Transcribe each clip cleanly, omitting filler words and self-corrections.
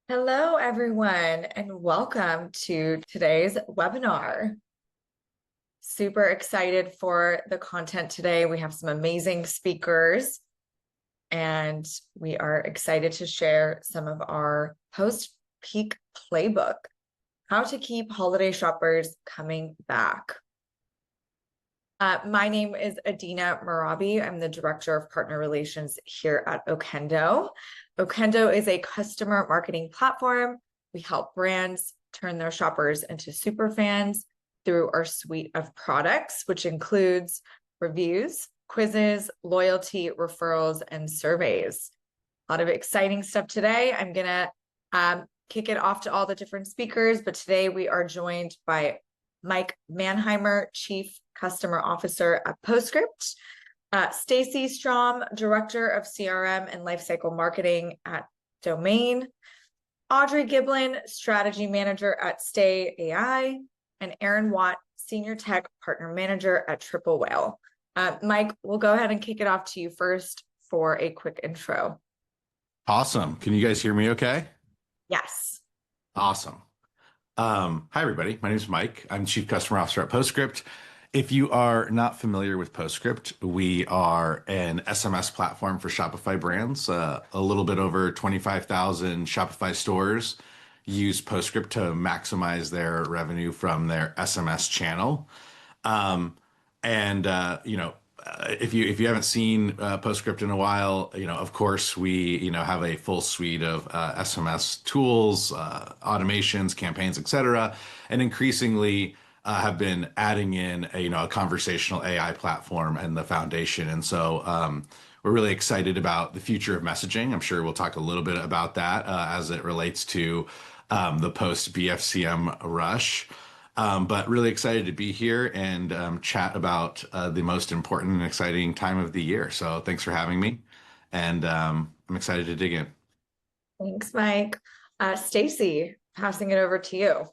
Hello, everyone, and welcome to today's webinar. Super excited for the content today. We have some amazing speakers, and we are excited to share some of our post-peak playbook, how to keep holiday shoppers coming back. My name is Adina Marabi. I'm the Director of Partner Relations here at Okendo. Okendo is a customer marketing platform. We help brands turn their shoppers into super fans through our suite of products, which includes reviews, quizzes, loyalty, referrals, and surveys. A lot of exciting stuff today. I'm going to kick it off to all the different speakers, but today we are joined by Mike Manheimer, Chief Customer Officer at Postscript, Stacy Strom, Director of CRM and Lifecycle Marketing at Domain, Audrey Giblin, Strategy Manager at Stay AI, and Aaron Watt, Senior Tech Partner Manager at Triple Whale. Mike, we'll go ahead and kick it off to you first for a quick intro. Awesome. Can you guys hear me okay? Yes. Awesome. Hi, everybody. My name is Mike. I'm Chief Customer Officer at Postscript. If you are not familiar with Postscript, we are an SMS platform for Shopify brands. A little bit over 25,000 Shopify stores use Postscript to maximize their revenue from their SMS channel. And if you haven't seen Postscript in a while, of course we have a full suite of SMS tools, automations, campaigns, etc., and increasingly have been adding in a conversational AI platform and the foundation. And so we're really excited about the future of messaging. I'm sure we'll talk a little bit about that as it relates to the post BFCM rush. But really excited to be here and chat about the most important and exciting time of the year. So thanks for having me. And I'm excited to dig in. Thanks, Mike. Stacy, passing it over to you.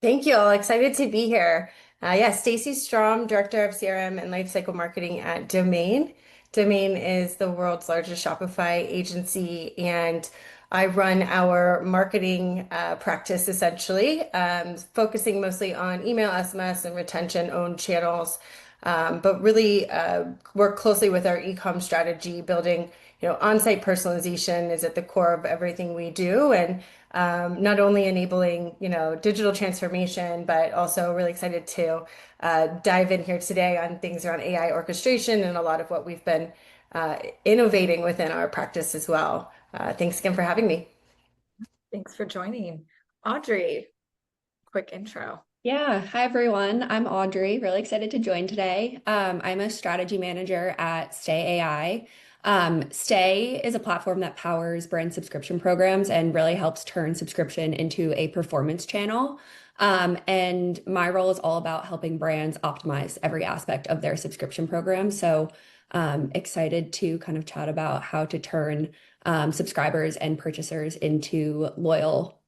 Thank you. Excited to be here. Stacy Strom, Director of CRM and Lifecycle Marketing at Domain. Domain is the world's largest Shopify agency, and I run our marketing practice essentially, focusing mostly on email, SMS, and retention-owned channels, but really work closely with our e-com strategy, building, on-site personalization is at the core of everything we do, and not only enabling, digital transformation, but also really excited to dive in here today on things around AI orchestration and a lot of what we've been innovating within our practice as well. Thanks again for having me. Thanks for joining. Audrey, quick intro. Yeah, hi everyone. I'm Audrey, really excited to join today. I'm a strategy manager at Stay AI. Stay is a platform that powers brand subscription programs and really helps turn subscription into a performance channel. And my role is all about helping brands optimize every aspect of their subscription program. So excited to kind of chat about how to turn subscribers and purchasers into loyal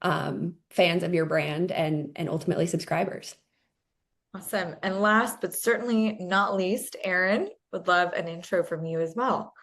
fans of your brand and ultimately subscribers. Awesome. And last but certainly not least, Erin, would love an intro from you as well.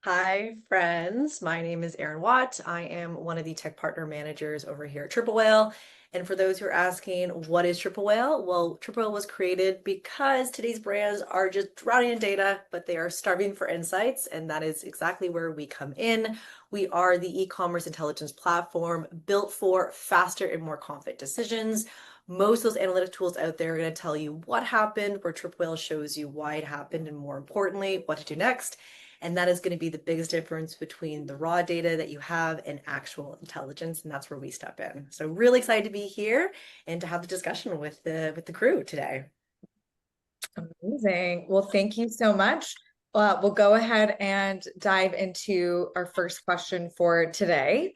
Hi, friends. My name is Erin Watt. I am one of the tech partner managers over here at Triple Whale. And for those who are asking, what is Triple Whale? Well, Triple Whale was created because today's brands are just drowning in data, but they are starving for insights. And that is exactly where we come in. We are the e-commerce intelligence platform built for faster and more confident decisions. Most of those analytic tools out there are going to tell you what happened, where Triple Whale shows you why it happened, and more importantly, what to do next. And that is going to be the biggest difference between the raw data that you have and actual intelligence. And that's where we step in. So really excited to be here and to have the discussion with the crew today. Amazing. Well, thank you so much. We'll go ahead and dive into our first question for today.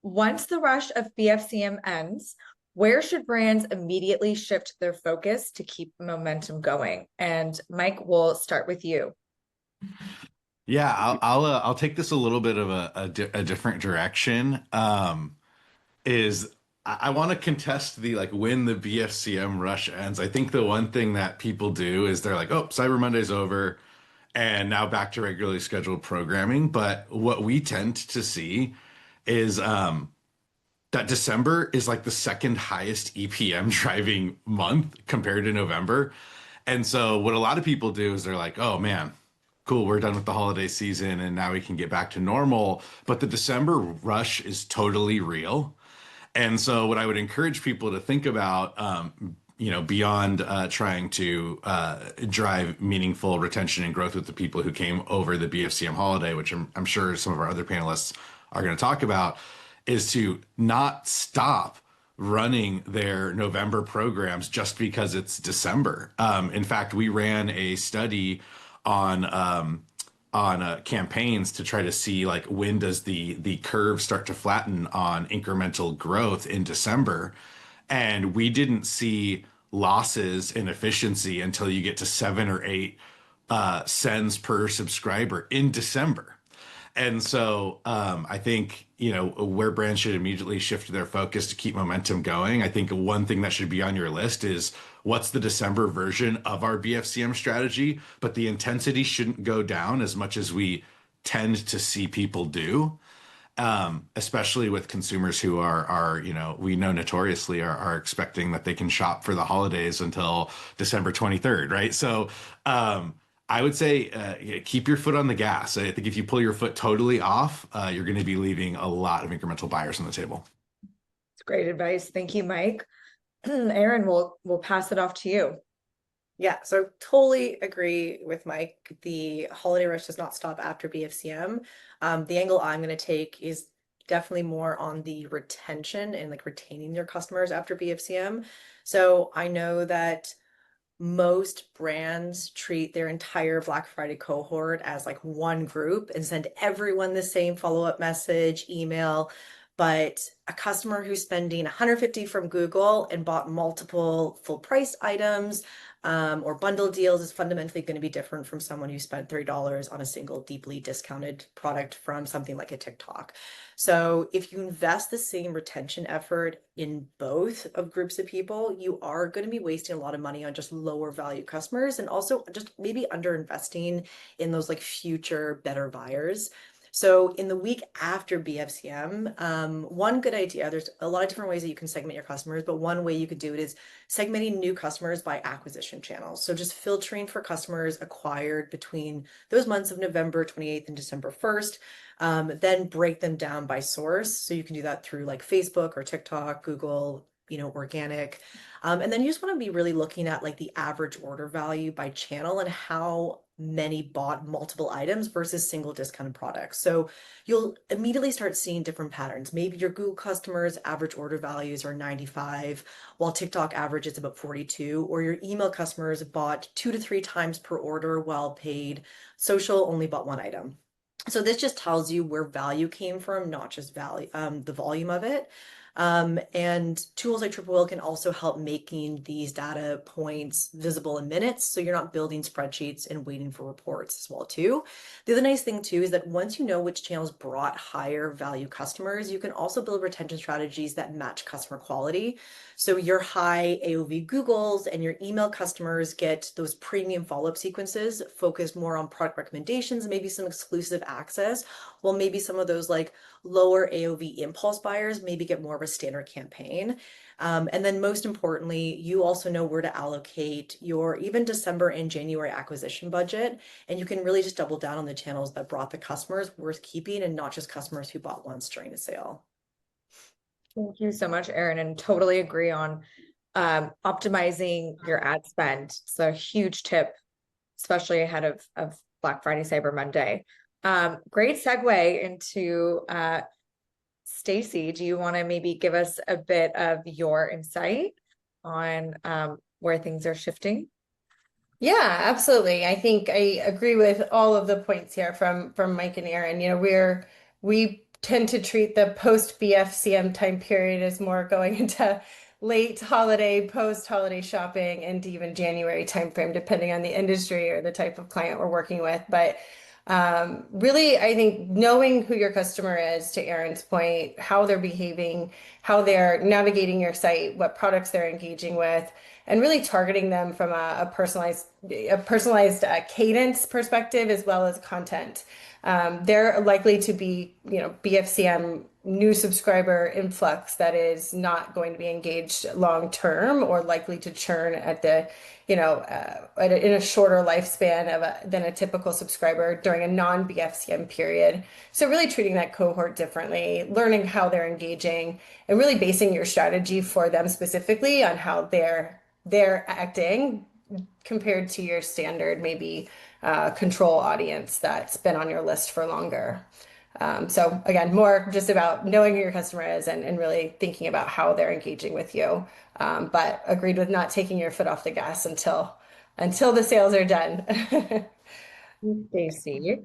Once the rush of BFCM ends, where should brands immediately shift their focus to keep momentum going? And Mike, we'll start with you. Yeah, I'll take this a little bit of a different direction. I want to contest the when the BFCM rush ends. I think the one thing that people do is they're like, oh, Cyber Monday's over, and now back to regularly scheduled programming. But what we tend to see is that December is like the second highest EPM driving month compared to November. And so what a lot of people do is they're like, oh man, cool, we're done with the holiday season and now we can get back to normal. But the December rush is totally real. And so what I would encourage people to think about, beyond trying to drive meaningful retention and growth with the people who came over the BFCM holiday, which I'm sure some of our other panelists are going to talk about, is to not stop running their November programs just because it's December. In fact, we ran a study on campaigns to try to see like when does the curve start to flatten on incremental growth in December, and we didn't see losses in efficiency until you get to 7 or 8 cents per subscriber in December. And so I think, where brands should immediately shift their focus to keep momentum going. I think one thing that should be on your list is what's the December version of our BFCM strategy, but the intensity shouldn't go down as much as we tend to see people do. Especially with consumers who are we know notoriously are expecting that they can shop for the holidays until December 23rd, right? So I would say keep your foot on the gas. I think if you pull your foot totally off, you're going to be leaving a lot of incremental buyers on the table. It's great advice. Thank you, Mike. Erin, we'll pass it off to you. Yeah, so totally agree with Mike. The holiday rush does not stop after BFCM. The angle I'm going to take is definitely more on the retention and like retaining your customers after BFCM. So I know that most brands treat their entire Black Friday cohort as like one group and send everyone the same follow-up message, email. But a customer who's spending $150 from Google and bought multiple full price items or bundle deals is fundamentally going to be different from someone who spent $30 on a single deeply discounted product from something like a TikTok. So if you invest the same retention effort in both of groups of people, you are going to be wasting a lot of money on just lower value customers and also just maybe under investing in those like future better buyers. So in the week after BFCM, one good idea, there's a lot of different ways that you can segment your customers, but one way you could do it is segmenting new customers by acquisition channels. So just filtering for customers acquired between those months of November 28th and December 1st, then break them down by source. So you can do that through like Facebook or TikTok, Google, organic. And then you just want to be really looking at like the average order value by channel and how many bought multiple items versus single discounted products. So you'll immediately start seeing different patterns. Maybe your Google customers' average order values are 95, while TikTok average is about 42, or your email customers bought 2 to 3 times per order while paid social only bought one item. So this just tells you where value came from, not just value, the volume of it. And tools like Triple Whale can also help making these data points visible in minutes. So you're not building spreadsheets and waiting for reports as well too. The other nice thing too is that once you know which channels brought higher value customers, you can also build retention strategies that match customer quality. So your high AOV Googles and your email customers get those premium follow-up sequences focused more on product recommendations, maybe some exclusive access, while maybe some of those like lower AOV impulse buyers maybe get more of a standard campaign. And then most importantly, you also know where to allocate your even December and January acquisition budget. And you can really just double down on the channels that brought the customers worth keeping and not just customers who bought once during a sale. Thank you so much, Erin, and totally agree on optimizing your ad spend. It's a huge tip, especially ahead of Black Friday, Cyber Monday. Great segue into Stacy. Do you want to maybe give us a bit of your insight on where things are shifting? Yeah, absolutely. I think I agree with all of the points here from Mike and Erin. We tend to treat the post BFCM time period as more going into late holiday, post-holiday shopping, and even January timeframe, depending on the industry or the type of client we're working with. But really, I think knowing who your customer is, to Erin's point, how they're behaving, how they're navigating your site, what products they're engaging with, and really targeting them from a personalized a personalized cadence perspective as well as content. They're likely to be, BFCM new subscriber influx that is not going to be engaged long term or likely to churn at the, in a shorter lifespan than a typical subscriber during a non-BFCM period. So really treating that cohort differently, learning how they're engaging, and really basing your strategy for them specifically on how they're acting compared to your standard maybe control audience that's been on your list for longer. So again, more just about knowing who your customer is and really thinking about how they're engaging with you. But agreed with not taking your foot off the gas until the sales are done. Stacy.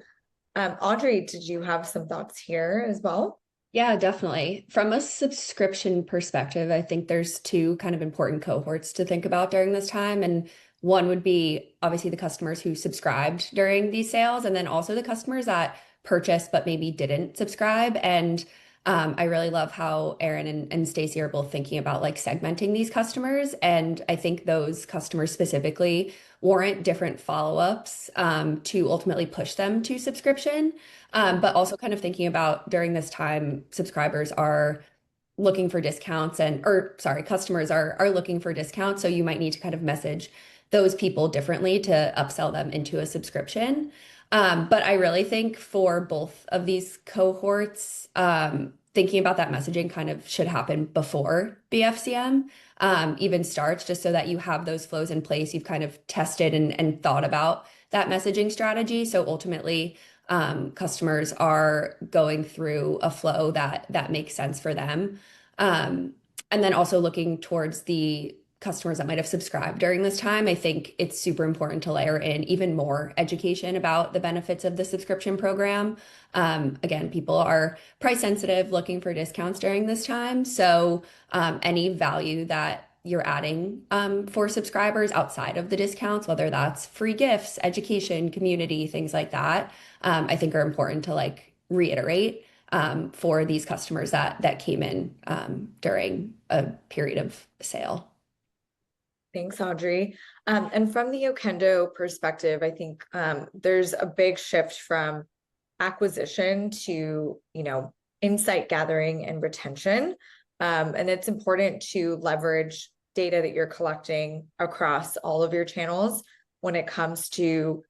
Audrey, did you have some thoughts here as well? Yeah, definitely. From a subscription perspective, I think there's two kind of important cohorts to think about during this time. And one would be obviously the customers who subscribed during these sales, and then also the customers that purchased but maybe didn't subscribe. And I really love how Erin and Stacey are both thinking about like segmenting these customers. And I think those customers specifically warrant different follow-ups to ultimately push them to subscription. But also kind of thinking about during this time, subscribers are looking for discounts customers are looking for discounts. So you might need to kind of message those people differently to upsell them into a subscription. But I really think for both of these cohorts, thinking about that messaging kind of should happen before BFCM even starts, just so that you have those flows in place. You've kind of tested and thought about that messaging strategy. So ultimately, customers are going through a flow that makes sense for them. And then also looking towards the customers that might have subscribed during this time, I think it's super important to layer in even more education about the benefits of the subscription program. Again, people are price sensitive, looking for discounts during this time. So any value that you're adding for subscribers outside of the discounts, whether that's free gifts, education, community, things like that, I think are important to like reiterate for these customers that came in during a period of sale. Thanks, Audrey. And from the Okendo perspective, I think there's a big shift from acquisition to, insight gathering and retention. And it's important to leverage data that you're collecting across all of your channels when it comes to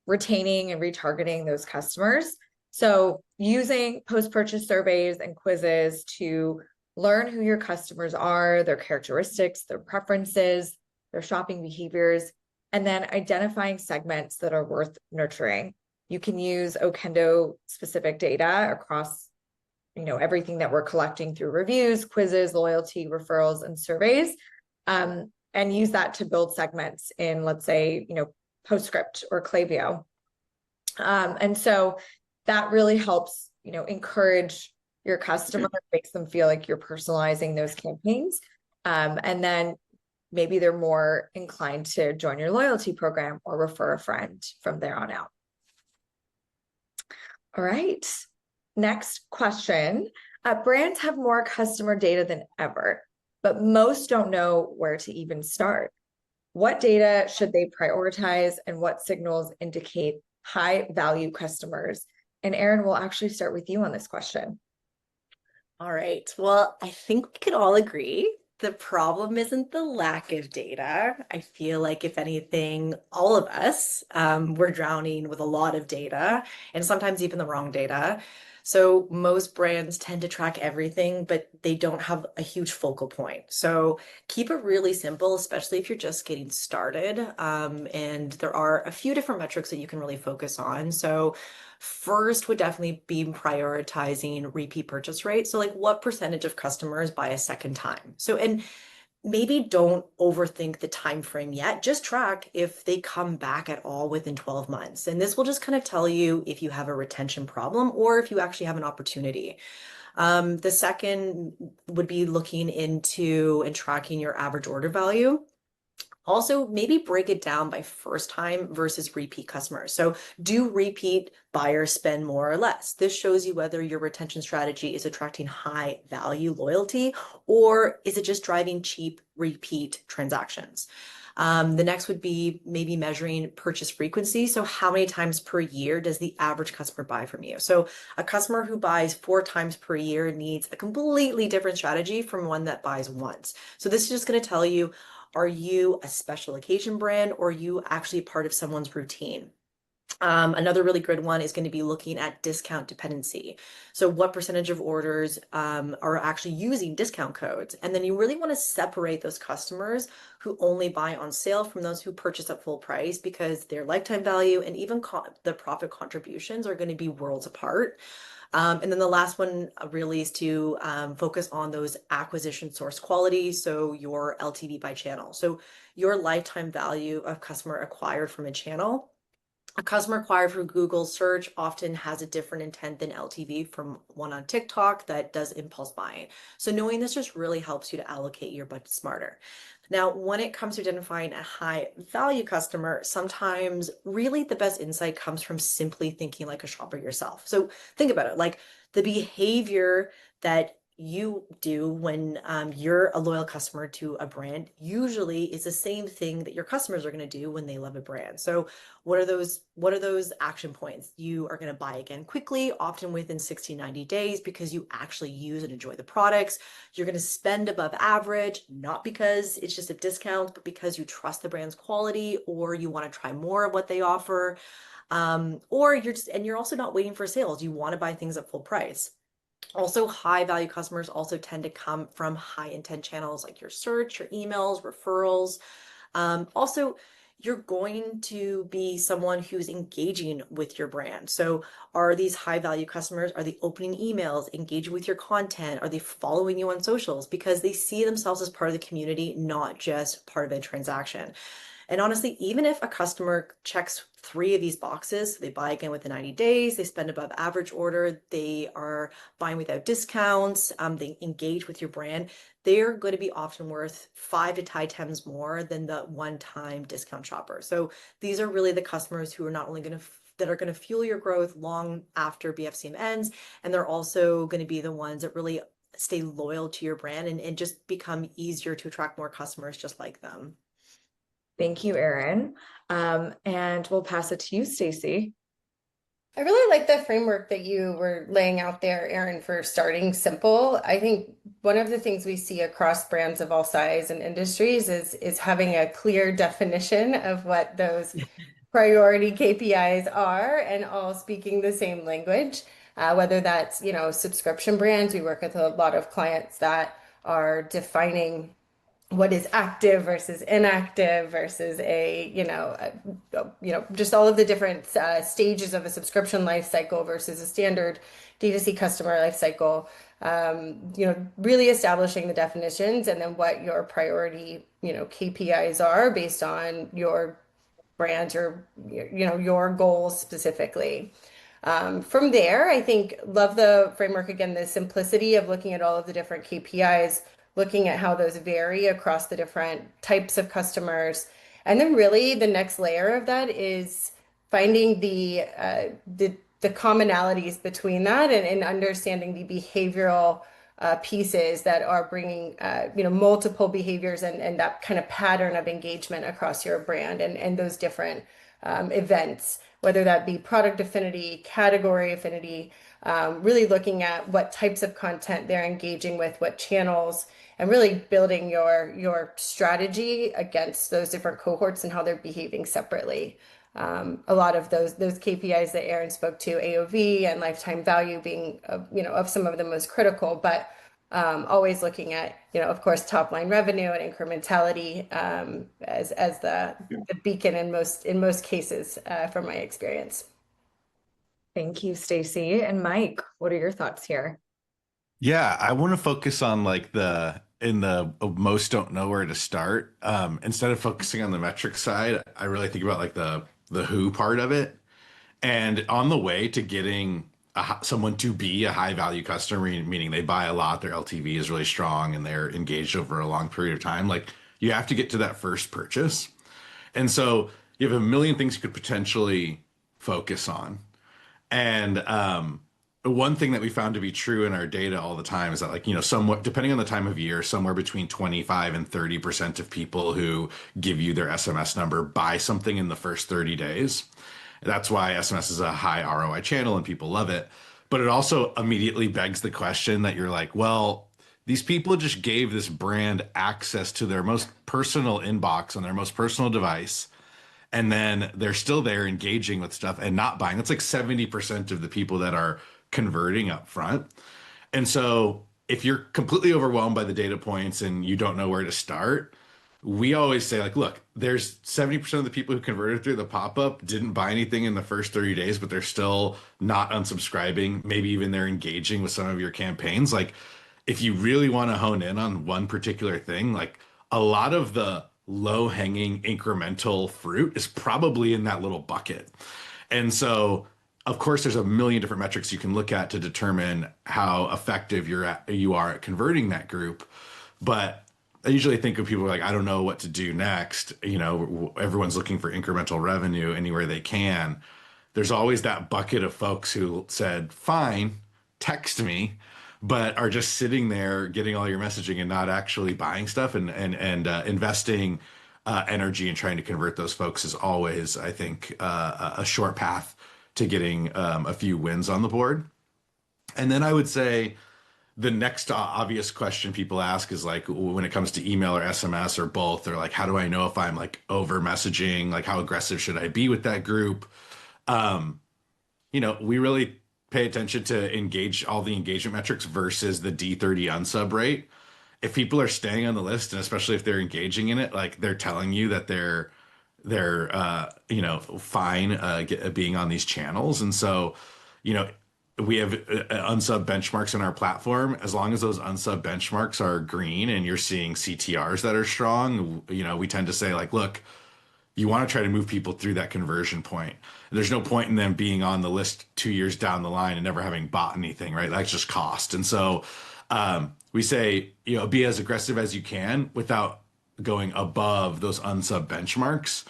retaining and retargeting those customers. So using post-purchase surveys and quizzes to learn who your customers are, their characteristics, their preferences, their shopping behaviors, and then identifying segments that are worth nurturing. You can use Okendo specific data across, everything that we're collecting through reviews, quizzes, loyalty, referrals, and surveys, and use that to build segments in, let's say, PostScript or Klaviyo. And so that really helps, encourage your customer, makes them feel like you're personalizing those campaigns. And then maybe they're more inclined to join your loyalty program or refer a friend from there on out. All right. Next question. Brands have more customer data than ever, but most don't know where to even start. What data should they prioritize, and what signals indicate high value customers? And Erin, we'll actually start with you on this question. All right. Well, I think we could all agree the problem isn't the lack of data. I feel like, if anything, all of us, we're drowning with a lot of data, and sometimes even the wrong data. So most brands tend to track everything, but they don't have a huge focal point. So keep it really simple, especially if you're just getting started. And there are a few different metrics that you can really focus on. So first would definitely be prioritizing repeat purchase rate. So like, what percentage of customers buy a second time? So, and maybe don't overthink the time frame yet. Just track if they come back at all within 12 months. And this will just kind of tell you if you have a retention problem or if you actually have an opportunity. The second would be looking into and tracking your average order value. Also, maybe break it down by first time versus repeat customers. So do repeat buyers spend more or less? This shows you whether your retention strategy is attracting high value loyalty, or is it just driving cheap repeat transactions? The next would be maybe measuring purchase frequency. So how many times per year does the average customer buy from you? So a customer who buys 4 times per year needs a completely different strategy from one that buys once. So this is just going to tell you, are you a special occasion brand or are you actually part of someone's routine? Another really good one is going to be looking at discount dependency. So what percentage of orders are actually using discount codes? And then you really want to separate those customers who only buy on sale from those who purchase at full price, because their lifetime value and even the profit contributions are going to be worlds apart. And then the last one really is to focus on those acquisition source quality. So your LTV by channel. So your lifetime value of customer acquired from a channel. A customer acquired from Google search often has a different intent than LTV from one on TikTok that does impulse buying. So knowing this just really helps you to allocate your budget smarter. Now, when it comes to identifying a high value customer, sometimes really the best insight comes from simply thinking like a shopper yourself. So think about it, like the behavior that you do when you're a loyal customer to a brand usually is the same thing that your customers are going to do when they love a brand. So what are those action points? You are going to buy again quickly, often within 60, 90 days, because you actually use and enjoy the products. You're going to spend above average, not because it's just a discount, but because you trust the brand's quality or you want to try more of what they offer. Or you're also not waiting for sales. You want to buy things at full price. Also, high value customers also tend to come from high intent channels like your search, your emails, referrals. Also, you're going to be someone who's engaging with your brand. So are these high value customers, are they opening emails, engaging with your content? Are they following you on socials? Because they see themselves as part of the community, not just part of a transaction. And honestly, even if a customer checks 3 of these boxes, they buy again within 90 days, they spend above average order, they are buying without discounts, they engage with your brand, they're going to be often worth 5 to 10 times more than the one-time discount shopper. So these are really the customers who are not only going to that are going to fuel your growth long after BFCM ends, and they're also going to be the ones that really stay loyal to your brand and just become easier to attract more customers just like them. Thank you, Erin. And we'll pass it to you, Stacy. I really like the framework that you were laying out there, Erin, for starting simple. I think one of the things we see across brands of all size and industries is having a clear definition of what those priority KPIs are and all speaking the same language. Whether that's, subscription brands, we work with a lot of clients that are defining what is active versus inactive versus just all of the different stages of a subscription life cycle versus a standard D2C customer life cycle. Really establishing the definitions and then what your priority, KPIs are based on your brand or, your goals specifically. From there, I think love the framework again, the simplicity of looking at all of the different KPIs, looking at how those vary across the different types of customers. And then really the next layer of that is finding the commonalities between that and understanding the behavioral pieces that are bringing multiple behaviors and that kind of pattern of engagement across your brand and those different events, whether that be product affinity, category affinity, really looking at what types of content they're engaging with, what channels, and really building your strategy against those different cohorts and how they're behaving separately. A lot of those KPIs that Erin spoke to, AOV and lifetime value being of some of the most critical, but always looking at of course top line revenue and incrementality as the beacon in most cases from my experience. Thank you, Stacy. And Mike, what are your thoughts here? Yeah, I want to focus on like the most don't know where to start. Instead of focusing on the metric side, I really think about like the who part of it. And on the way to getting someone to be a high value customer, meaning they buy a lot, their LTV is really strong, and they're engaged over a long period of time, like you have to get to that first purchase. And so you have a million things you could potentially focus on. And one thing that we found to be true in our data all the time is that, like, somewhat depending on the time of year, somewhere between 25 and 30% of people who give you their SMS number buy something in the first 30 days. That's why SMS is a high ROI channel and people love it. But it also immediately begs the question that you're like, well, these people just gave this brand access to their most personal inbox on their most personal device. And then they're still there engaging with stuff and not buying. It's like 70% of the people that are converting up front. And so if you're completely overwhelmed by the data points and you don't know where to start, we always say, like, look, there's 70% of the people who converted through the pop-up didn't buy anything in the first 30 days, but they're still not unsubscribing. Maybe even they're engaging with some of your campaigns. Like, if you really want to hone in on one particular thing, like, a lot of the low-hanging incremental fruit is probably in that little bucket. And so, of course, there's a million different metrics you can look at to determine how effective you are at converting that group. But I usually think of people like, I don't know what to do next. Everyone's looking for incremental revenue anywhere they can. There's always that bucket of folks who said, fine, text me, but are just sitting there getting all your messaging and not actually buying stuff, and investing energy and trying to convert those folks is always, I think, a short path to getting a few wins on the board. And then I would say the next obvious question people ask is, like, when it comes to email or SMS or both, they're like, how do I know if I'm, like, over messaging? Like, how aggressive should I be with that group? We really pay attention to all the engagement metrics versus the D30 unsub rate. If people are staying on the list, and especially if they're engaging in it, like, they're telling you that they're fine being on these channels. And so, we have unsub benchmarks in our platform. As long as those unsub benchmarks are green and you're seeing CTRs that are strong, we tend to say, like, look, you want to try to move people through that conversion point. There's no point in them being on the list 2 years down the line and never having bought anything, right? That's just cost. And so we say, be as aggressive as you can without going above those unsub benchmarks.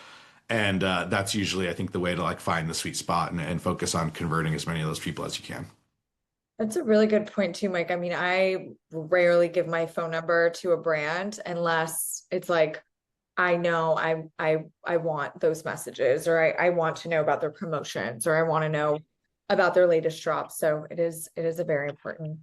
And that's usually, I think, the way to, like, find the sweet spot and focus on converting as many of those people as you can. That's a really good point too, Mike. I mean, I rarely give my phone number to a brand unless it's like, I know I want those messages, or I want to know about their promotions, or I want to know about their latest drop. So it is a very important.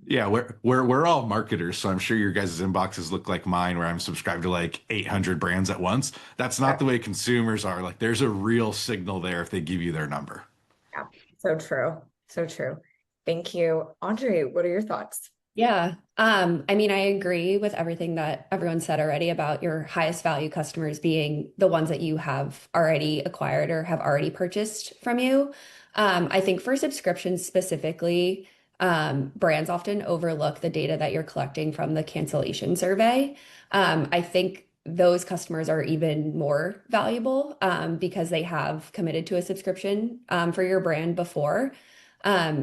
Yeah, we're all marketers, so I'm sure your guys' inboxes look like mine, where I'm subscribed to like 800 brands at once. That's not the way consumers are. Like, there's a real signal there if they give you their number. Yeah, so true. So true. Thank you. Audrey, what are your thoughts? Yeah. I mean, I agree with everything that everyone said already about your highest value customers being the ones that you have already acquired or have already purchased from you. I think for subscriptions specifically, brands often overlook the data that you're collecting from the cancellation survey. I think those customers are even more valuable because they have committed to a subscription for your brand before.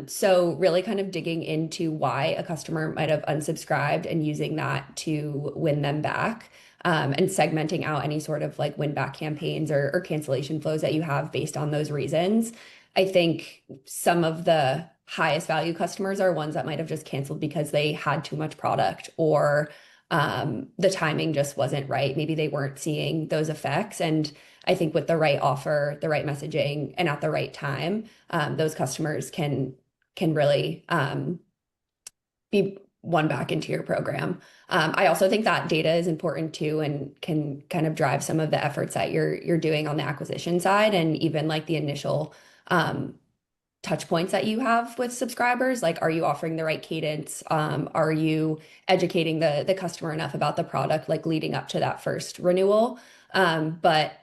So really kind of digging into why a customer might have unsubscribed and using that to win them back, and segmenting out any sort of like win back campaigns or cancellation flows that you have based on those reasons. I think some of the highest value customers are ones that might have just canceled because they had too much product, or the timing just wasn't right. Maybe they weren't seeing those effects. And I think with the right offer, the right messaging, and at the right time, those customers can really be won back into your program. I also think that data is important too, and can kind of drive some of the efforts that you're doing on the acquisition side, and even like the initial touch points that you have with subscribers. Like, are you offering the right cadence? Are you educating the customer enough about the product, like leading up to that first renewal? But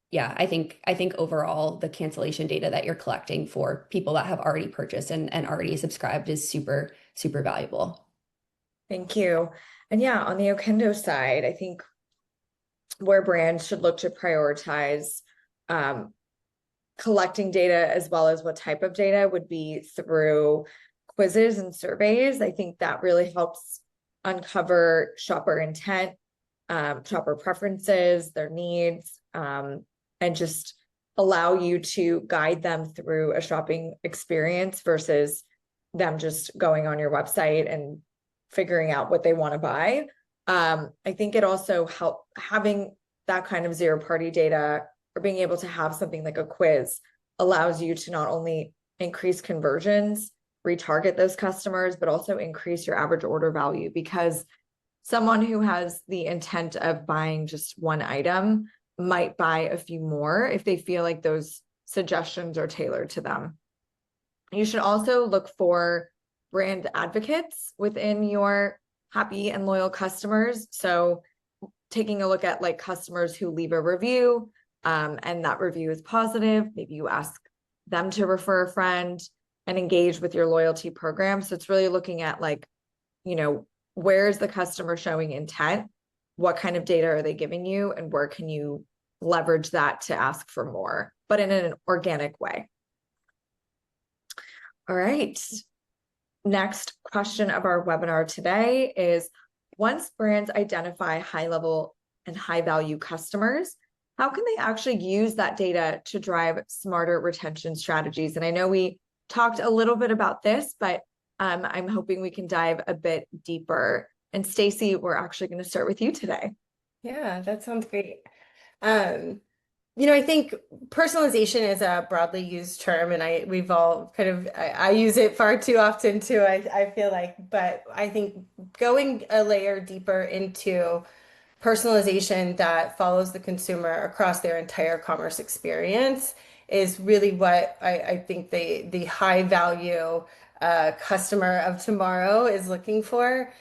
yeah, I think overall the cancellation data that you're collecting for people that have already purchased and already subscribed is super, super valuable. Thank you. And yeah, on the Okendo side, I think where brands should look to prioritize collecting data as well as what type of data would be through quizzes and surveys. I think that really helps uncover shopper intent, shopper preferences, their needs, and just allow you to guide them through a shopping experience versus them just going on your website and figuring out what they want to buy. I think it also help having that kind of zero party data or being able to have something like a quiz allows you to not only increase conversions, retarget those customers, but also increase your average order value, because someone who has the intent of buying just one item might buy a few more if they feel like those suggestions are tailored to them. You should also look for brand advocates within your happy and loyal customers. So taking a look at like customers who leave a review, and that review is positive, maybe you ask them to refer a friend and engage with your loyalty program. So it's really looking at like, where is the customer showing intent? What kind of data are they giving you? And where can you leverage that to ask for more, but in an organic way? All right. Next question of our webinar today is, once brands identify high level and high value customers, how can they actually use that data to drive smarter retention strategies? And I know we talked a little bit about this, but I'm hoping we can dive a bit deeper. And Stacy, we're actually going to start with you today. Yeah, that sounds great. I think personalization is a broadly used term, and we've all I use it far too often too, I feel like, but I think going a layer deeper into personalization that follows the consumer across their entire commerce experience is really what I think the high value customer of tomorrow is looking for.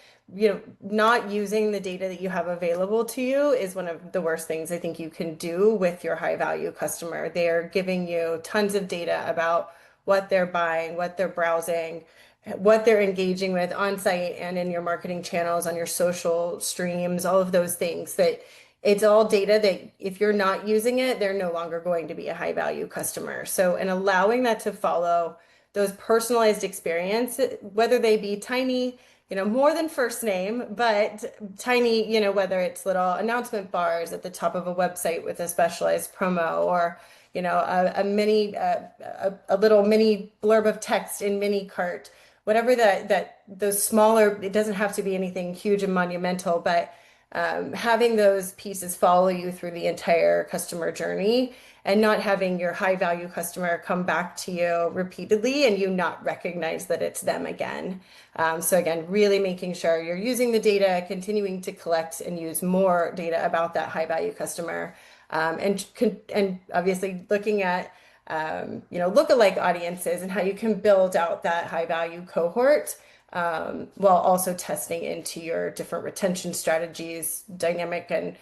Not using the data that you have available to you is one of the worst things I think you can do with your high value customer. They're giving you tons of data about what they're buying, what they're browsing, what they're engaging with on site and in your marketing channels, on your social streams, all of those things. That it's all data that if you're not using it, they're no longer going to be a high value customer. So, and allowing that to follow those personalized experiences, whether they be tiny, more than first name, but tiny, whether it's little announcement bars at the top of a website with a specialized promo, or, a little mini blurb of text in mini cart, whatever that those smaller, it doesn't have to be anything huge and monumental, but having those pieces follow you through the entire customer journey, and not having your high value customer come back to you repeatedly and you not recognize that it's them again. So again, really making sure you're using the data, continuing to collect and use more data about that high value customer, and obviously looking at lookalike audiences and how you can build out that high value cohort, while also testing into your different retention strategies, dynamic and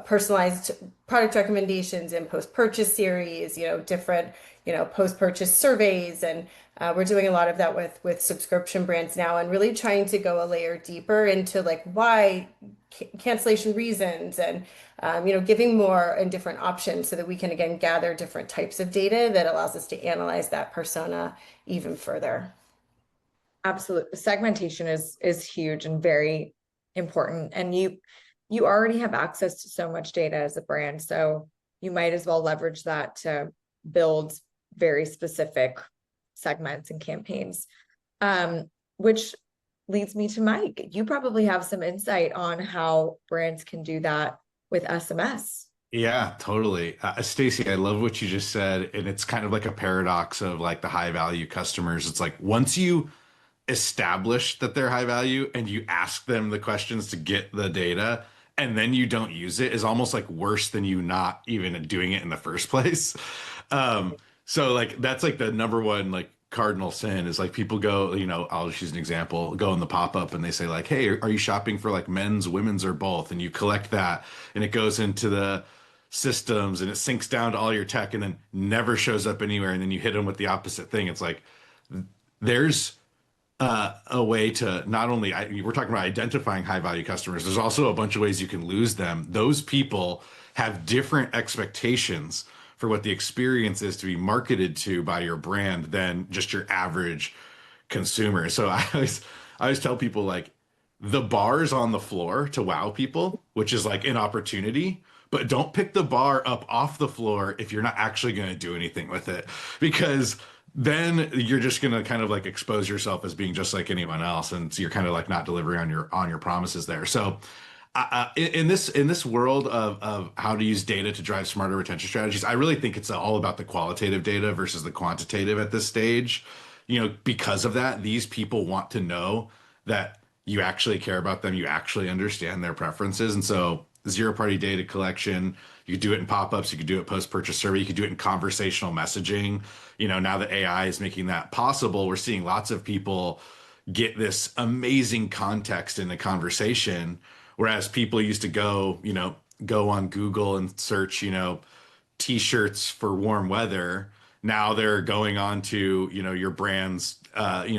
personalized product recommendations and post-purchase series, different, post-purchase surveys. And we're doing a lot of that with subscription brands now, and really trying to go a layer deeper into like why cancellation reasons, and giving more and different options so that we can again gather different types of data that allows us to analyze that persona even further. Absolutely. Segmentation is huge and very important. And you already have access to so much data as a brand, so you might as well leverage that to build very specific segments and campaigns. Which leads me to Mike. You probably have some insight on how brands can do that with SMS. Yeah, totally. Stacey, I love what you just said. And it's kind of like a paradox of like the high value customers. It's like once you establish that they're high value and you ask them the questions to get the data, and then you don't use it, is almost like worse than you not even doing it in the first place. So like that's like the number one like cardinal sin is like people go, I'll just use an example, go in the pop-up and they say like, hey, are you shopping for like men's, women's, or both? And you collect that and it goes into the systems and it syncs down to all your tech and then never shows up anywhere. And then you hit them with the opposite thing. It's like there's a way to not only, we're talking about identifying high value customers, there's also a bunch of ways you can lose them. Those people have different expectations for what the experience is to be marketed to by your brand than just your average consumer. So I always tell people like the bar's on the floor to wow people, which is like an opportunity, but don't pick the bar up off the floor if you're not actually going to do anything with it, because then you're just going to kind of like expose yourself as being just like anyone else, and so you're kind of like not delivering on your promises there. So in this world of how to use data to drive smarter retention strategies, I really think it's all about the qualitative data versus the quantitative at this stage. Because of that, these people want to know that you actually care about them, you actually understand their preferences. And so zero party data collection, you could do it in pop-ups, you could do it post-purchase survey, you could do it in conversational messaging. Now that AI is making that possible, we're seeing lots of people get this amazing context in the conversation. Whereas people used to go on Google and search, t-shirts for warm weather. Now they're going on to, your brand's,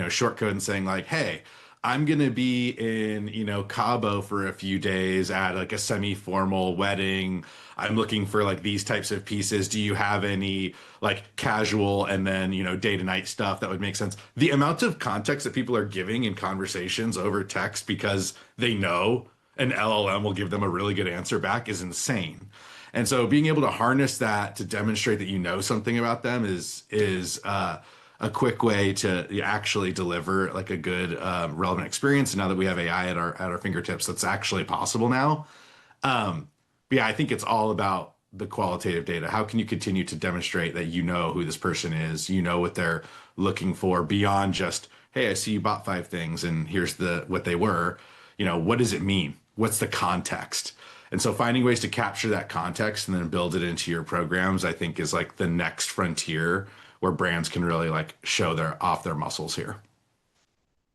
short code and saying like, hey, I'm going to be in, Cabo for a few days at like a semi-formal wedding. I'm looking for like these types of pieces. Do you have any like casual and then, day to night stuff that would make sense? The amount of context that people are giving in conversations over text because they know an LLM will give them a really good answer back is insane. And so being able to harness that to demonstrate that you know something about them is a quick way to actually deliver like a good relevant experience. And now that we have AI at our fingertips, that's actually possible now. But yeah, I think it's all about the qualitative data. How can you continue to demonstrate that you know who this person is, you know what they're looking for beyond just, hey, I see you bought 5 things and here's what they were. What does it mean? What's the context? And so finding ways to capture that context and then build it into your programs, I think is like the next frontier where brands can really like show their muscles here.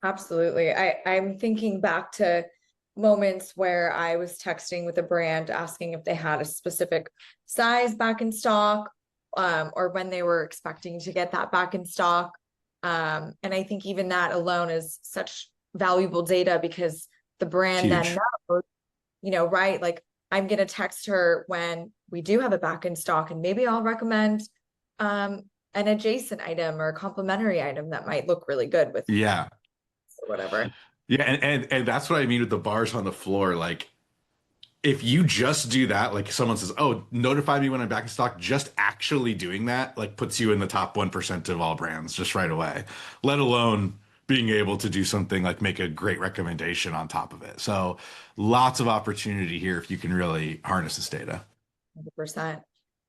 Absolutely. I'm thinking back to moments where I was texting with a brand asking if they had a specific size back in stock, or when they were expecting to get that back in stock. And I think even that alone is such valuable data because the brand then knows, right? Like I'm going to text her when we do have it back in stock, and maybe I'll recommend an adjacent item or a complementary item that might look really good with Yeah. whatever. Yeah, and that's what I mean with the bars on the floor. Like if you just do that, like someone says, "Oh, notify me when I'm back in stock," just actually doing that like puts you in the top 1% of all brands just right away. Let alone being able to do something like make a great recommendation on top of it. So lots of opportunity here if you can really harness this data. 100%.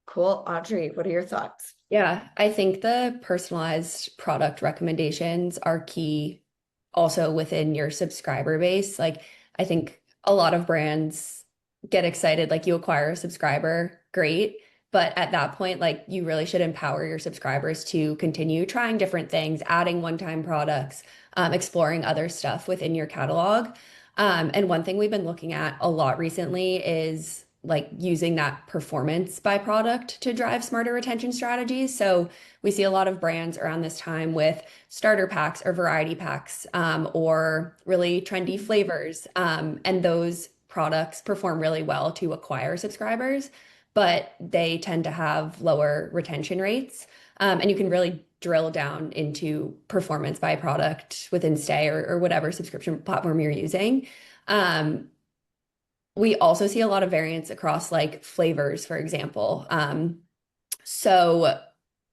Cool. Audrey, what are your thoughts? Yeah, I think the personalized product recommendations are key also within your subscriber base. Like, I think a lot of brands get excited, like you acquire a subscriber, great. But at that point, like you really should empower your subscribers to continue trying different things, adding one-time products, exploring other stuff within your catalog. And one thing we've been looking at a lot recently is like using that performance by product to drive smarter retention strategies. So we see a lot of brands around this time with starter packs or variety packs, or really trendy flavors. And those products perform really well to acquire subscribers, but they tend to have lower retention rates. And you can really drill down into performance by product within Stay or whatever subscription platform you're using. We also see a lot of variance across like flavors, for example. So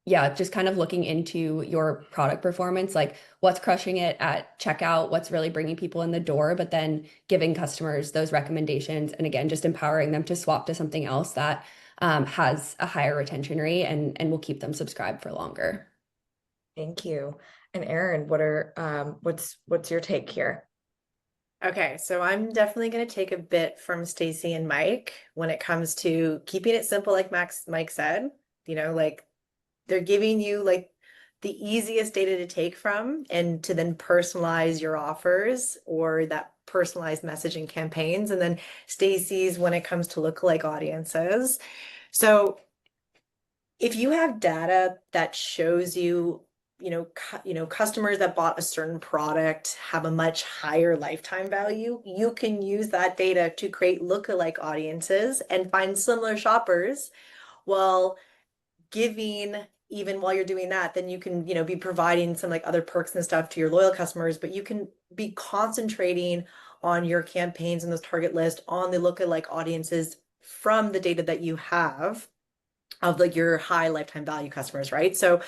yeah, just kind of looking into your product performance, like what's crushing it at checkout, what's really bringing people in the door, but then giving customers those recommendations. And again, just empowering them to swap to something else that has a higher retention rate and will keep them subscribed for longer. Thank you. And Erin, what's your take here? Okay, so I'm definitely going to take a bit from Stacy and Mike when it comes to keeping it simple, like Mike said. Like they're giving you like the easiest data to take from and to then personalize your offers or that personalized messaging campaigns. And then Stacy's when it comes to lookalike audiences. So if you have data that shows you customers that bought a certain product have a much higher lifetime value, you can use that data to create lookalike audiences and find similar shoppers. Well, even while you're doing that, then you can, be providing some like other perks and stuff to your loyal customers, but you can be concentrating on your campaigns and those target list on the lookalike audiences from the data that you have of like your high lifetime value customers, right? So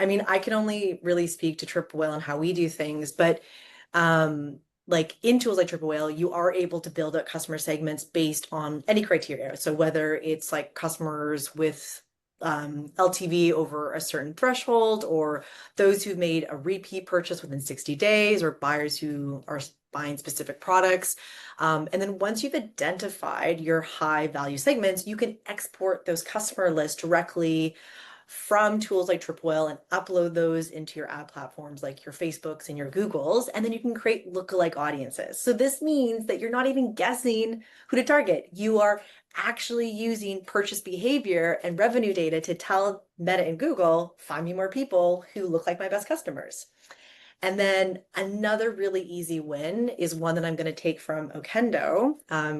I mean, I can only really speak to Triple Whale and how we do things, but like in tools like Triple Whale, you are able to build up customer segments based on any criteria. So whether it's like customers with LTV over a certain threshold, or those who've made a repeat purchase within 60 days, or buyers who are buying specific products. And then once you've identified your high value segments, you can export those customer lists directly from tools like Triple Whale and upload those into your ad platforms like your Facebooks and your Googles, and then you can create lookalike audiences. So this means that you're not even guessing who to target. You are actually using purchase behavior and revenue data to tell Meta and Google, find me more people who look like my best customers. And then another really easy win is one that I'm going to take from Okendo,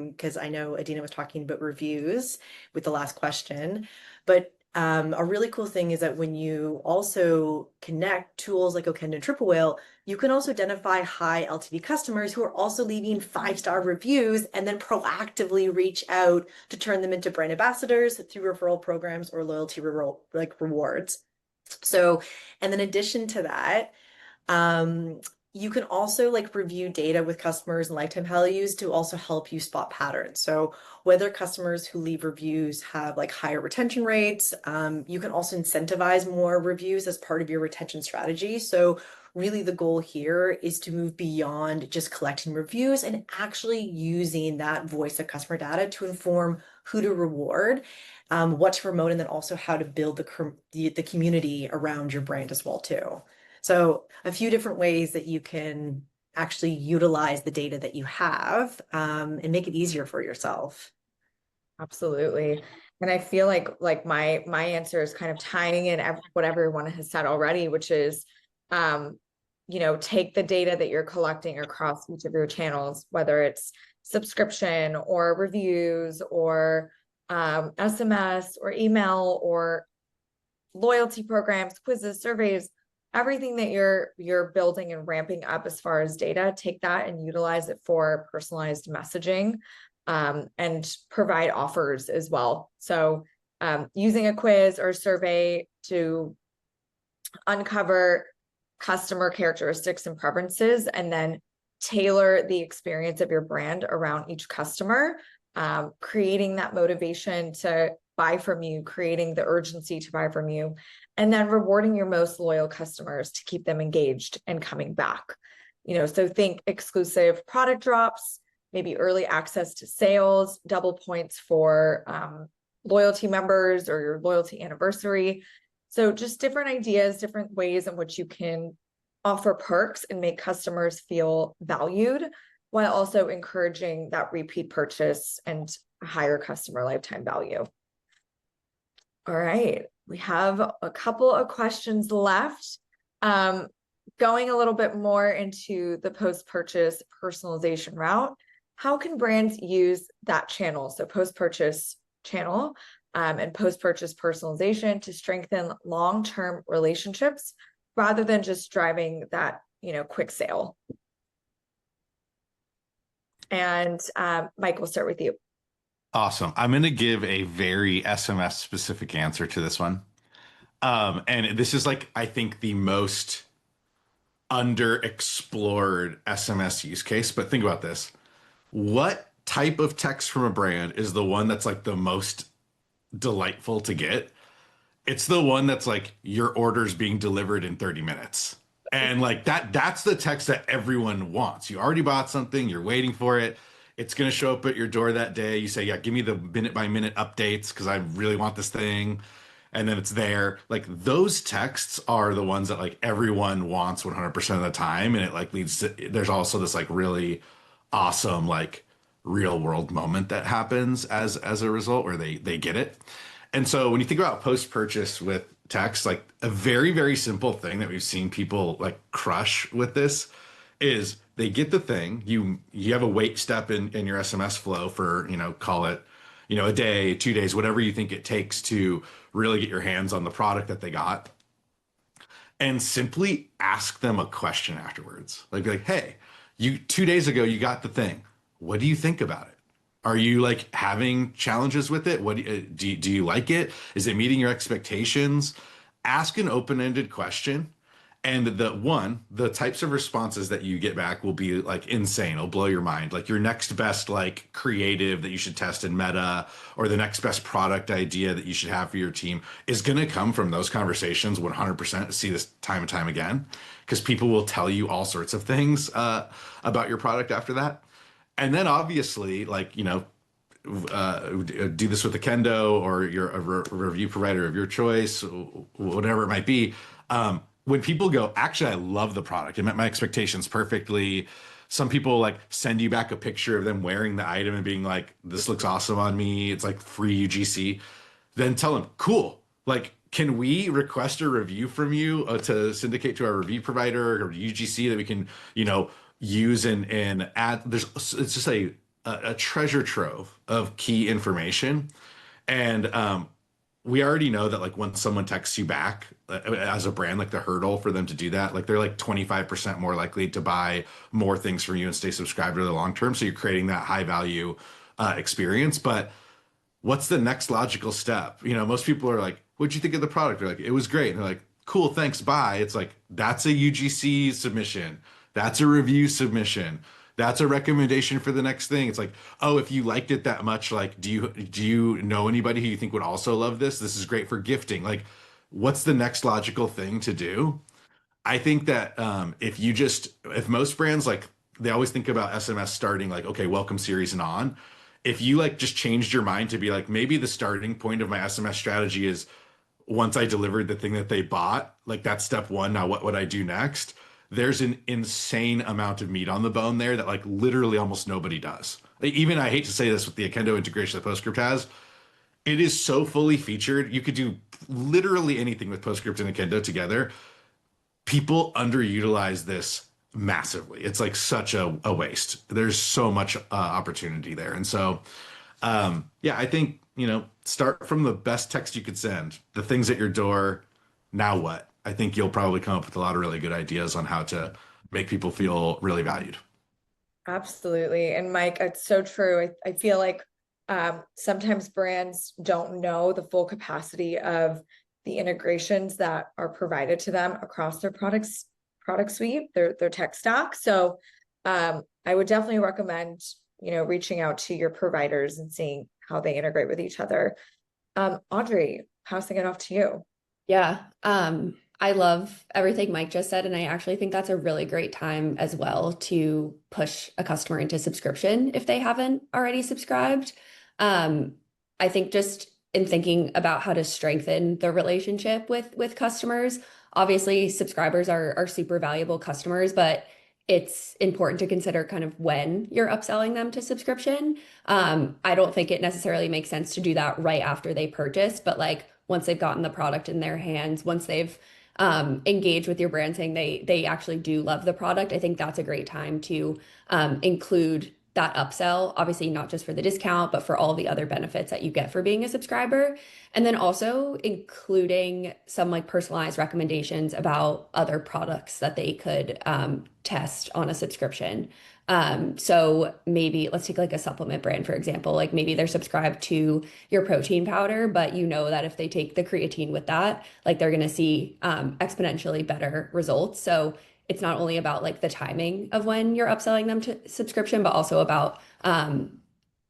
because I know Adina was talking about reviews with the last question. But a really cool thing is that when you also connect tools like Okendo and Triple Whale, you can also identify high LTV customers who are also leaving 5-star reviews and then proactively reach out to turn them into brand ambassadors through referral programs or loyalty rewards. So, and in addition to that, you can also like review data with customers and lifetime values to also help you spot patterns. So whether customers who leave reviews have like higher retention rates, you can also incentivize more reviews as part of your retention strategy. So really the goal here is to move beyond just collecting reviews and actually using that voice of customer data to inform who to reward, what to promote, and then also how to build the community around your brand as well too. So a few different ways that you can actually utilize the data that you have, and make it easier for yourself. Absolutely. And I feel like my answer is kind of tying in what everyone has said already, which is, take the data that you're collecting across each of your channels, whether it's subscription or reviews or SMS or email or loyalty programs, quizzes, surveys, everything that you're building and ramping up as far as data, take that and utilize it for personalized messaging, and provide offers as well. So using a quiz or survey to uncover customer characteristics and preferences, and then tailor the experience of your brand around each customer, creating that motivation to buy from you, creating the urgency to buy from you, and then rewarding your most loyal customers to keep them engaged and coming back. So think exclusive product drops, maybe early access to sales, double points for loyalty members or your loyalty anniversary. So just different ideas, different ways in which you can offer perks and make customers feel valued, while also encouraging that repeat purchase and higher customer lifetime value. All right, we have a couple of questions left. Going a little bit more into the post-purchase personalization route, how can brands use that channel, so post-purchase channel, and post-purchase personalization, to strengthen long-term relationships rather than just driving that, quick sale? And Mike, we'll start with you. Awesome. I'm going to give a very SMS specific answer to this one. And this is like, I think, the most underexplored SMS use case. But think about this. What type of text from a brand is the one that's like the most delightful to get? It's the one that's like, your order's being delivered in 30 minutes. And like that's the text that everyone wants. You already bought something, you're waiting for it. It's going to show up at your door that day. You say, yeah, give me the minute by minute updates because I really want this thing. And then it's there. Like those texts are the ones that like everyone wants 100% of the time. And it like leads to, there's also this like really awesome, like real world moment that happens as a result where they get it. And so when you think about post-purchase with text, like a very, very simple thing that we've seen people like crush with this is they get the thing, you have a wait step in your SMS flow for, call it, a day, 2 days, whatever you think it takes to really get your hands on the product that they got. And simply ask them a question afterwards. Like, be like, hey, 2 days ago, you got the thing. What do you think about it? Are you like having challenges with it? What do you like it? Is it meeting your expectations? ask an open-ended question. And the types of responses that you get back will be like insane. It'll blow your mind. Like your next best like creative that you should test in Meta, or the next best product idea that you should have for your team is going to come from those conversations 100%. See this time and time again, because people will tell you all sorts of things about your product after that. And then obviously, like, do this with a Kendo or you're a review provider of your choice, whatever it might be. When people go, actually, I love the product. It met my expectations perfectly. Some people like send you back a picture of them wearing the item and being like, this looks awesome on me. It's like free UGC. Then tell them, cool. Like, can we request a review from you to syndicate to our review provider or UGC that we can, use and add? It's just a treasure trove of key information. And we already know that like when someone texts you back as a brand, like the hurdle for them to do that, like they're like 25% more likely to buy more things from you and stay subscribed to the long term. So you're creating that high value experience. But what's the next logical step? Most people are like, what'd you think of the product? They're like, it was great. And they're like, cool, thanks, bye. It's like, that's a UGC submission. That's a review submission. That's a recommendation for the next thing. It's like, oh, if you liked it that much, like, do you know anybody who you think would also love this? This is great for gifting. Like, what's the next logical thing to do? I think that if most brands, like, they always think about SMS starting like, okay, welcome series and on. If you like just changed your mind to be like, maybe the starting point of my SMS strategy is once I delivered the thing that they bought, like that's step one. Now, what would I do next? There's an insane amount of meat on the bone there that like literally almost nobody does. Like, even I hate to say this with the Akendo integration that PostScript has, it is so fully featured. You could do literally anything with PostScript and Akendo together. People underutilize this massively. It's like such a waste. There's so much opportunity there. And so, yeah, I think, start from the best text you could send, the things at your door. Now what? I think you'll probably come up with a lot of really good ideas on how to make people feel really valued. Absolutely. And Mike, it's so true. I feel like sometimes brands don't know the full capacity of the integrations that are provided to them across their product suite, their tech stack. So I would definitely recommend, reaching out to your providers and seeing how they integrate with each other. Audrey, passing it off to you. Yeah. I love everything Mike just said, and I actually think that's a really great time as well to push a customer into subscription if they haven't already subscribed. I think just in thinking about how to strengthen the relationship with customers, obviously subscribers are super valuable customers, but it's important to consider kind of when you're upselling them to subscription. I don't think it necessarily makes sense to do that right after they purchase, but like once they've gotten the product in their hands, once they've engaged with your brand saying they actually do love the product, I think that's a great time to include that upsell, obviously not just for the discount, but for all the other benefits that you get for being a subscriber. And then also including some like personalized recommendations about other products that they could test on a subscription. So maybe let's take like a supplement brand, for example, like maybe they're subscribed to your protein powder, but you know that if they take the creatine with that, like they're going to see exponentially better results. So it's not only about like the timing of when you're upselling them to subscription, but also about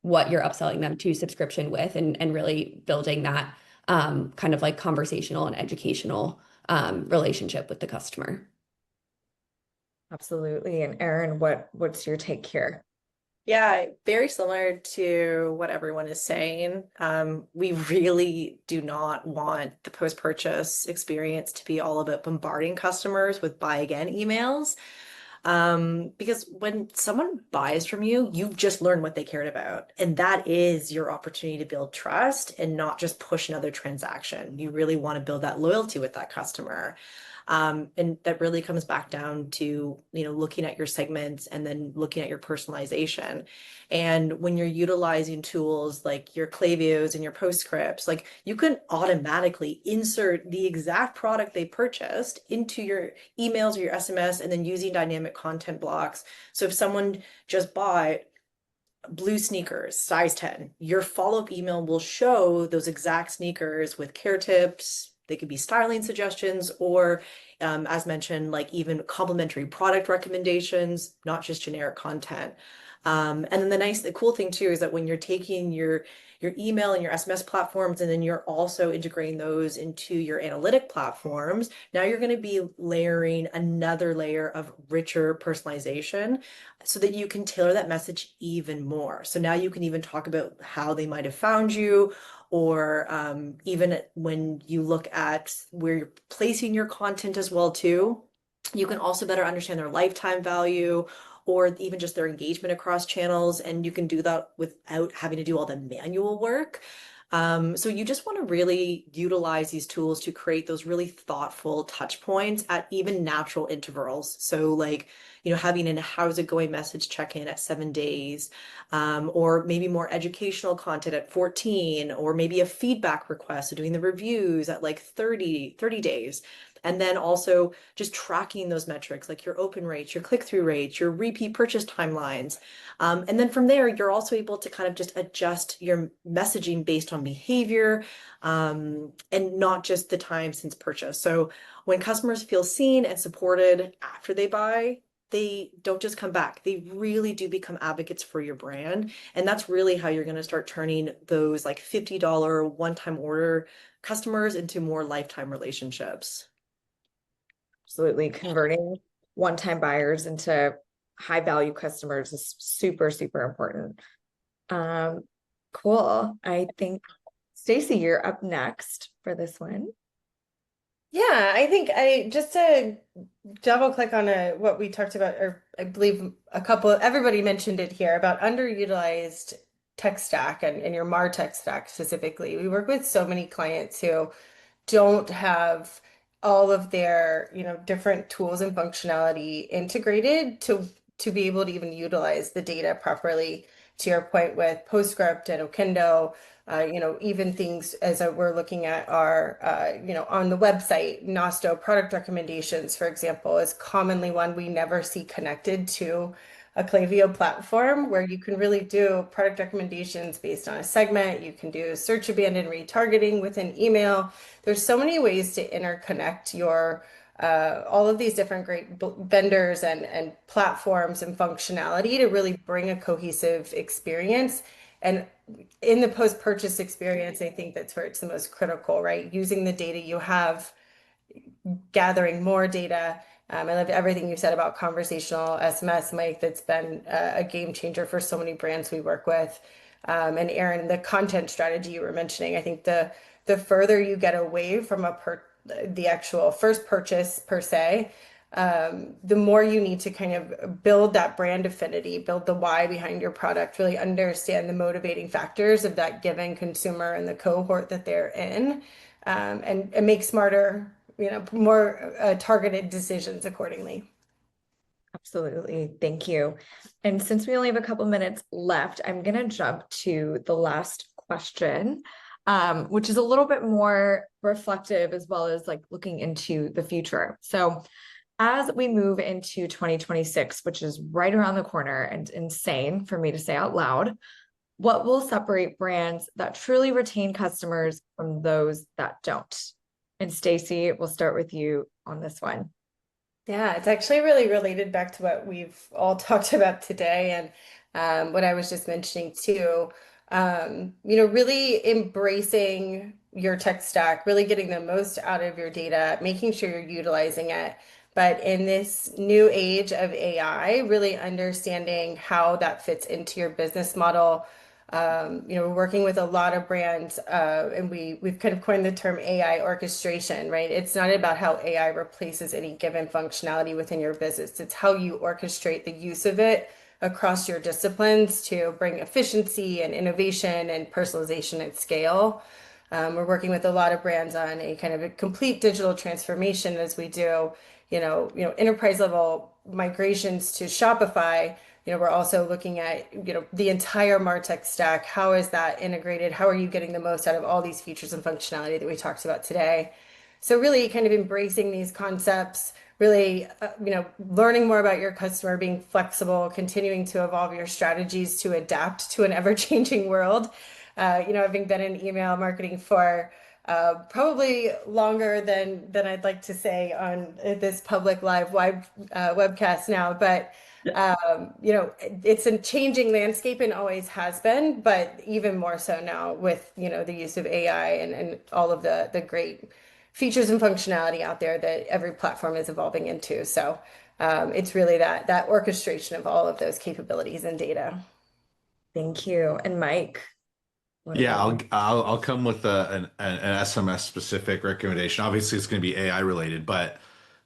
what you're upselling them to subscription with, and really building that kind of like conversational and educational relationship with the customer. Absolutely. And Erin, what's your take here? Yeah, very similar to what everyone is saying. We really do not want the post-purchase experience to be all about bombarding customers with buy again emails. Because when someone buys from you, you've just learned what they cared about. And that is your opportunity to build trust and not just push another transaction. You really want to build that loyalty with that customer. And that really comes back down to, looking at your segments and then looking at your personalization. And when you're utilizing tools like your Klaviyo's and your PostScripts, like you can automatically insert the exact product they purchased into your emails or your SMS, and then using dynamic content blocks. So if someone just bought blue sneakers, size 10, your follow-up email will show those exact sneakers with care tips, They could be styling suggestions or, as mentioned, like even complimentary product recommendations, not just generic content. And then the cool thing too is that when you're taking your email and your SMS platforms, and then you're also integrating those into your analytic platforms, now you're going to be layering another layer of richer personalization so that you can tailor that message even more. So now you can even talk about how they might have found you, or even when you look at where you're placing your content as well too, you can also better understand their lifetime value or even just their engagement across channels. And you can do that without having to do all the manual work. So you just want to really utilize these tools to create those really thoughtful touch points at even natural intervals. So like, having a how's it going message check-in at 7 days, or maybe more educational content at 14, or maybe a feedback request, so doing the reviews at like 30 days. And then also just tracking those metrics like your open rates, your click-through rates, your repeat purchase timelines. And then from there, you're also able to kind of just adjust your messaging based on behavior, and not just the time since purchase. So when customers feel seen and supported after they buy, they don't just come back. They really do become advocates for your brand. And that's really how you're going to start turning those like $50 one-time order customers into more lifetime relationships. Absolutely. Converting one-time buyers into high value customers is super, super important. Cool. I think Stacy, you're up next for this one. Yeah, I think just to double click on what we talked about, or I believe everybody mentioned it here about underutilized tech stack and your MarTech stack specifically. We work with so many clients who don't have all of their, different tools and functionality integrated to be able to even utilize the data properly. To your point with Postscript and Okendo, even things as we're looking at our, on the website, Nosto product recommendations, for example, is commonly one we never see connected to a Klaviyo platform where you can really do product recommendations based on a segment. You can do search abandoned retargeting within email. There's so many ways to interconnect your all of these different great vendors and platforms and functionality to really bring a cohesive experience. And in the post-purchase experience, I think that's where it's the most critical, right? Using the data you have, gathering more data. I loved everything you said about conversational SMS, Mike. That's been a game changer for so many brands we work with. And Aaron, the content strategy you were mentioning, I think the further you get away from the actual first purchase per se, the more you need to kind of build that brand affinity, build the why behind your product, really understand the motivating factors of that given consumer and the cohort that they're in, and make smarter, more targeted decisions accordingly. Absolutely. Thank you. And since we only have a couple minutes left, I'm going to jump to the last question, which is a little bit more reflective as well as like looking into the future. So as we move into 2026, which is right around the corner and insane for me to say out loud, what will separate brands that truly retain customers from those that don't? And Stacy, we'll start with you on this one. Yeah, it's actually really related back to what we've all talked about today and what I was just mentioning too. Really embracing your tech stack, really getting the most out of your data, making sure you're utilizing it. But in this new age of AI, really understanding how that fits into your business model. We're working with a lot of brands, and we've kind of coined the term AI orchestration, right? It's not about how AI replaces any given functionality within your business. It's how you orchestrate the use of it across your disciplines to bring efficiency and innovation and personalization at scale. We're working with a lot of brands on a kind of a complete digital transformation as we do, enterprise level migrations to Shopify. We're also looking at, the entire MarTech stack. How is that integrated? How are you getting the most out of all these features and functionality that we talked about today? So really kind of embracing these concepts, really, learning more about your customer, being flexible, continuing to evolve your strategies to adapt to an ever-changing world. Having been in email marketing for probably longer than I'd like to say on this public live webcast now. But you know, it's a changing landscape and always has been, but even more so now with, you know, the use of AI and all of the great features and functionality out there that every platform is evolving into. So it's really that orchestration of all of those capabilities and data. Thank you. And Mike, what Yeah, about I'll come with an SMS specific recommendation. Obviously, it's going to be AI related, but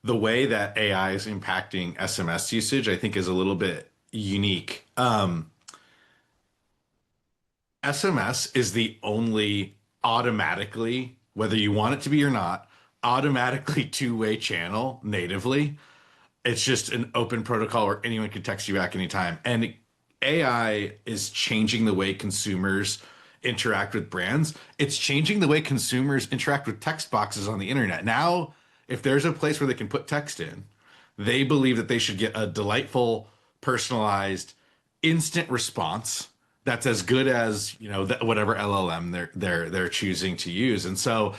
the way that AI is impacting SMS usage, I think, is a little bit unique. SMS is the only automatically, whether you want it to be or not, automatically two-way channel natively. It's just an open protocol where anyone can text you back anytime. And AI is changing the way consumers interact with brands. It's changing the way consumers interact with text boxes on the internet. Now, if there's a place where they can put text in, they believe that they should get a delightful, personalized, instant response that's as good as, you know, whatever LLM they're choosing to use. And so,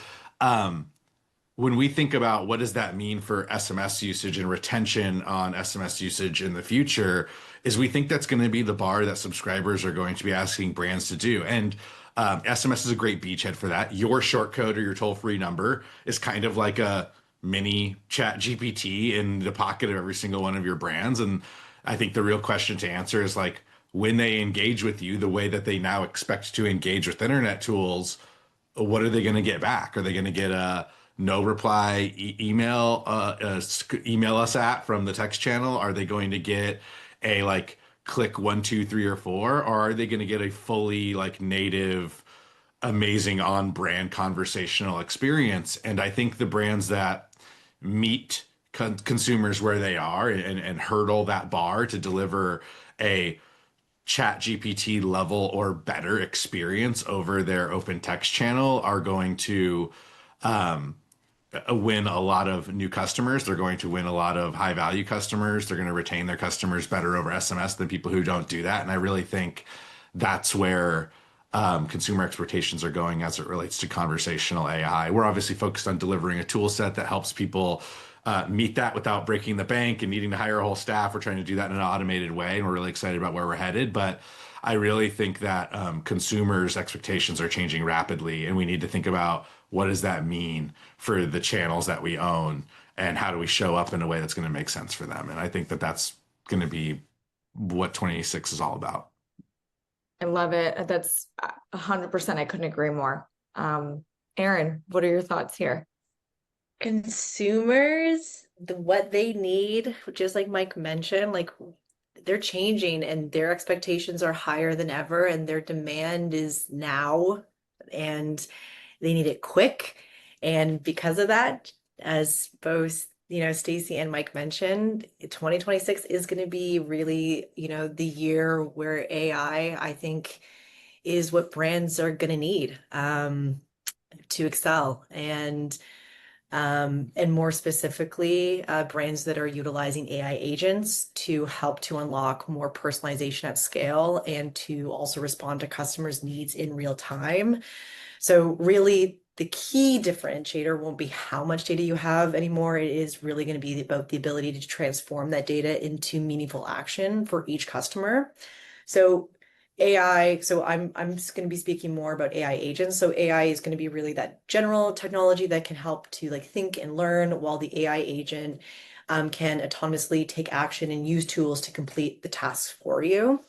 when we think about what does that mean for SMS usage and retention on SMS usage in the future, is we think that's going to be the bar that subscribers are going to be asking brands to do. And SMS is a great beachhead for that. Your short code or your toll-free number is kind of like a mini chat GPT in the pocket of every single one of your brands. And I think the real question to answer is like, when they engage with you the way that they now expect to engage with internet tools, what are they going to get back? Are they going to get a no reply email, email us at from the text channel? Are they going to get a like click 1, 2, 3, or 4, or are they going to get a fully like native, amazing on brand conversational experience? And I think the brands that meet consumers where they are and hurdle that bar to deliver a chat GPT level or better experience over their open text channel are going to win a lot of new customers. They're going to win a lot of high value customers. They're going to retain their customers better over SMS than people who don't do that. And I really think that's where consumer expectations are going as it relates to conversational AI. We're obviously focused on delivering a tool set that helps people meet that without breaking the bank and needing to hire a whole staff. We're trying to do that in an automated way, and we're really excited about where we're headed. But I really think that consumers' expectations are changing rapidly, and we need to think about what does that mean for the channels that we own, and how do we show up in a way that's going to make sense for them. And I think that that's going to be what 26 is all about. I love it. That's 100%. I couldn't agree more. Erin, what are your thoughts here? Consumers, what they need, just like Mike mentioned, like they're changing and their expectations are higher than ever, and their demand is now, and they need it quick. And because of that, as both, you know, Stacy and Mike mentioned, 2026 is going to be really, you know, the year where AI, I think, is what brands are going to need to excel. And more specifically, brands that are utilizing AI agents to help to unlock more personalization at scale and to also respond to customers' needs in real time. So really, the key differentiator won't be how much data you have anymore. It is really going to be about the ability to transform that data into meaningful action for each customer. So AI, so I'm just going to be speaking more about AI agents. So AI is going to be really that general technology that can help to like think and learn, while the AI agent can autonomously take action and use tools to complete the tasks for you.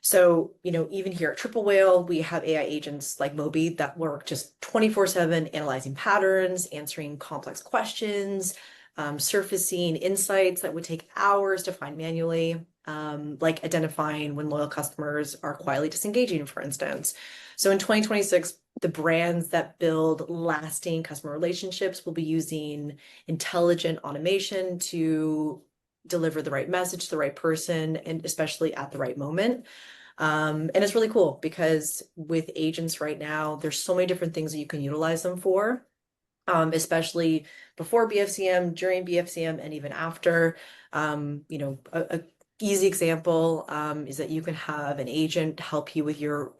So, you know, even here at Triple Whale, we have AI agents like Moby that work just 24/7, analyzing patterns, answering complex questions, surfacing insights that would take hours to find manually, like identifying when loyal customers are quietly disengaging, for instance. So in 2026, the brands that build lasting customer relationships will be using intelligent automation to deliver the right message to the right person, and especially at the right moment. And it's really cool because with agents right now, there's so many different things that you can utilize them for, especially before BFCM, during BFCM, and even after. You know, easy example is that you can have an agent help you with your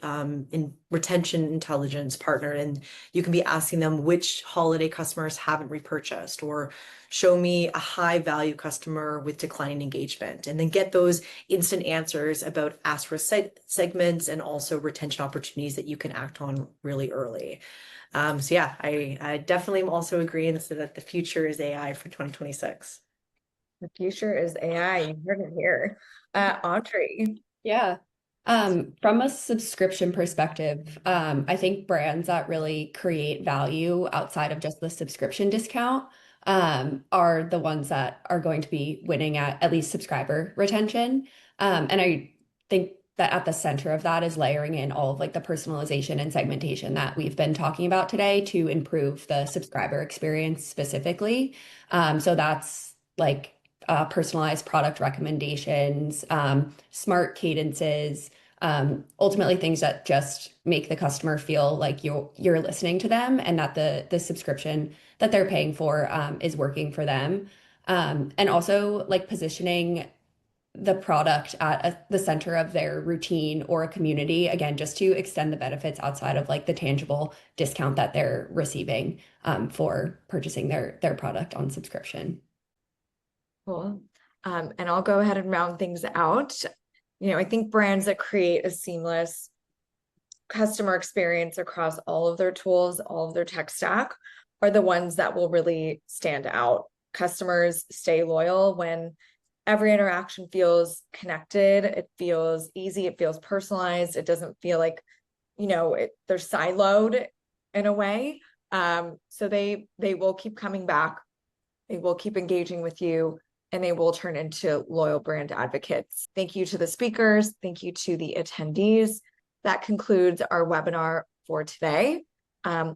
retention intelligence partner, and you can be asking them which holiday customers haven't repurchased, or show me a high value customer with declining engagement, and then get those instant answers about ask-risk segments and also retention opportunities that you can act on really early. So yeah, I definitely am also agreeing so that the future is AI for 2026. The future is AI. You heard it here. Audrey. Yeah. From a subscription perspective, I think brands that really create value outside of just the subscription discount are the ones that are going to be winning at least subscriber retention. And I think that at the center of that is layering in all of like the personalization and segmentation that we've been talking about today to improve the subscriber experience specifically. So that's like personalized product recommendations, smart cadences, ultimately things that just make the customer feel like you're listening to them and that the subscription that they're paying for is working for them. And also like positioning the product at the center of their routine or a community, again, just to extend the benefits outside of like the tangible discount that they're receiving for purchasing their product on subscription. Cool. And I'll go ahead and round things out. I think brands that create a seamless customer experience across all of their tools, all of their tech stack, are the ones that will really stand out. Customers stay loyal when every interaction feels connected, it feels easy, it feels personalized, it doesn't feel like, they're siloed in a way. So they will keep coming back, they will keep engaging with you, and they will turn into loyal brand advocates. Thank you to the speakers. Thank you to the attendees. That concludes our webinar for today.